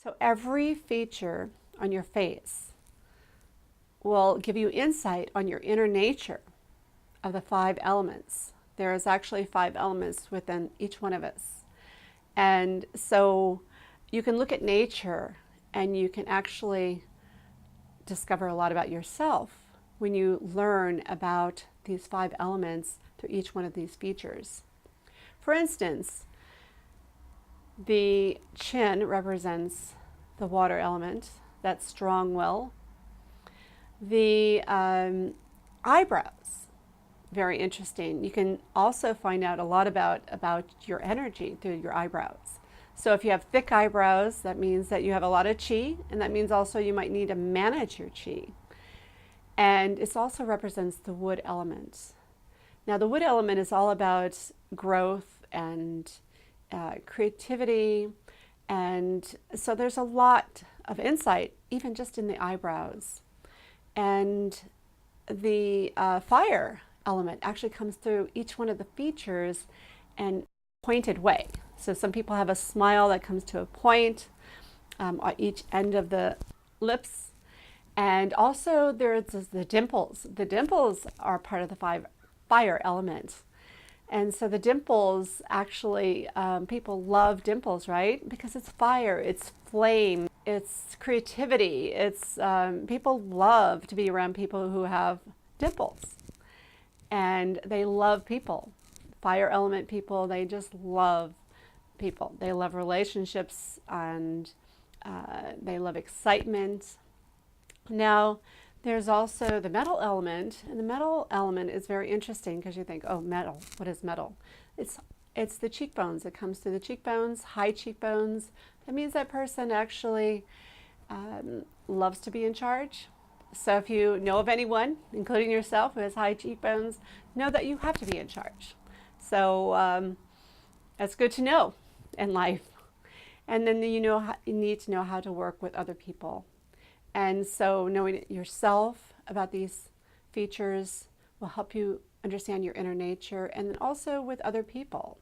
So every feature on your face will give you insight on your inner nature of the 5 elements. There is actually 5 elements within each one of us. And so you can look at nature and you can actually discover a lot about yourself when you learn about these 5 elements through each one of these features. For instance, the chin represents the water element, that strong will. The eyebrows, very interesting. You can also find out a lot about your energy through your eyebrows. So if you have thick eyebrows, that means that you have a lot of chi, and that means also you might need to manage your chi. And it also represents the wood element. Now the wood element is all about growth and creativity, and so there's a lot of insight even just in the eyebrows. And the fire element actually comes through each one of the features in a pointed way. So some people have a smile that comes to a point on each end of the lips. And also there's the dimples. The dimples are part of the fire element. And so the dimples actually, people love dimples, right? Because it's fire, it's flame, it's creativity. It's people love to be around people who have dimples. And they love people. Fire element people, they just love people. They love relationships, and they love excitement. Now, there's also the metal element, and the metal element is very interesting because you think, oh, metal, what is metal? It's the cheekbones. It comes through the cheekbones, high cheekbones. That means that person actually loves to be in charge. So if you know of anyone, including yourself, who has high cheekbones, know that you have to be in charge. So that's good to know in life. And then you need to know how to work with other people. And so knowing yourself about these features will help you understand your inner nature, and then also with other people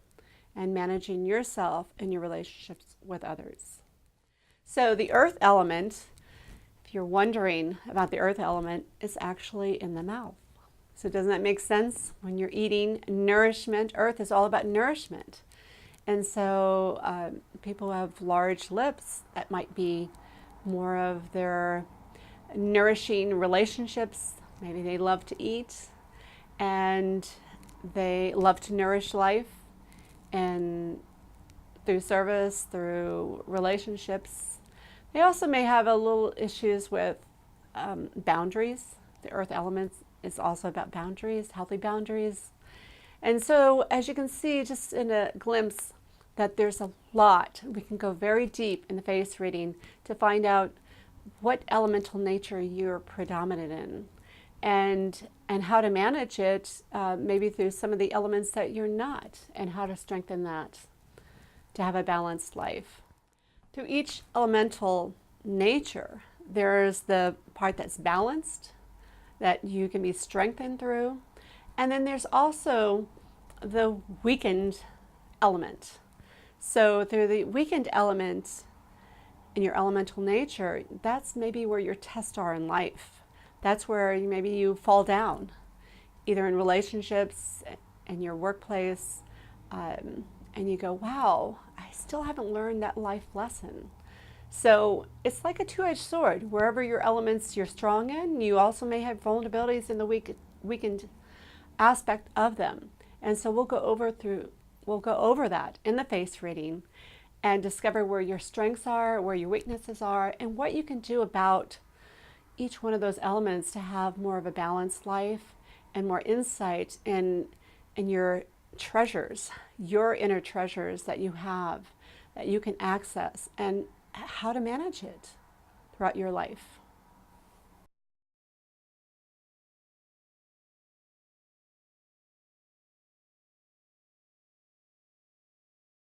and managing yourself and your relationships with others. So the earth element, if you're wondering about the earth element, is actually in the mouth. So doesn't that make sense? When you're eating nourishment, earth is all about nourishment. And so people who have large lips, that might be more of their nourishing relationships. Maybe they love to eat and they love to nourish life, and through service, through relationships. They also may have a little issues with boundaries. The earth element is also about boundaries, healthy boundaries. And so as you can see just in a glimpse, that there's a lot. We can go very deep in the face reading to find out what elemental nature you're predominant in, and how to manage it, maybe through some of the elements that you're not, and how to strengthen that to have a balanced life. Through each elemental nature, there's the part that's balanced, that you can be strengthened through, and then there's also the weakened element. So through the weakened element in your elemental nature, that's maybe where your tests are in life. That's where maybe you fall down, either in relationships, in your workplace, and you go, wow, I still haven't learned that life lesson. So it's like a two-edged sword. Wherever your elements you're strong in, you also may have vulnerabilities in the weakened aspect of them. And so we'll go over that in the face reading and discover where your strengths are, where your weaknesses are, and what you can do about each one of those elements to have more of a balanced life and more insight in your treasures, your inner treasures that you have, that you can access, and how to manage it throughout your life.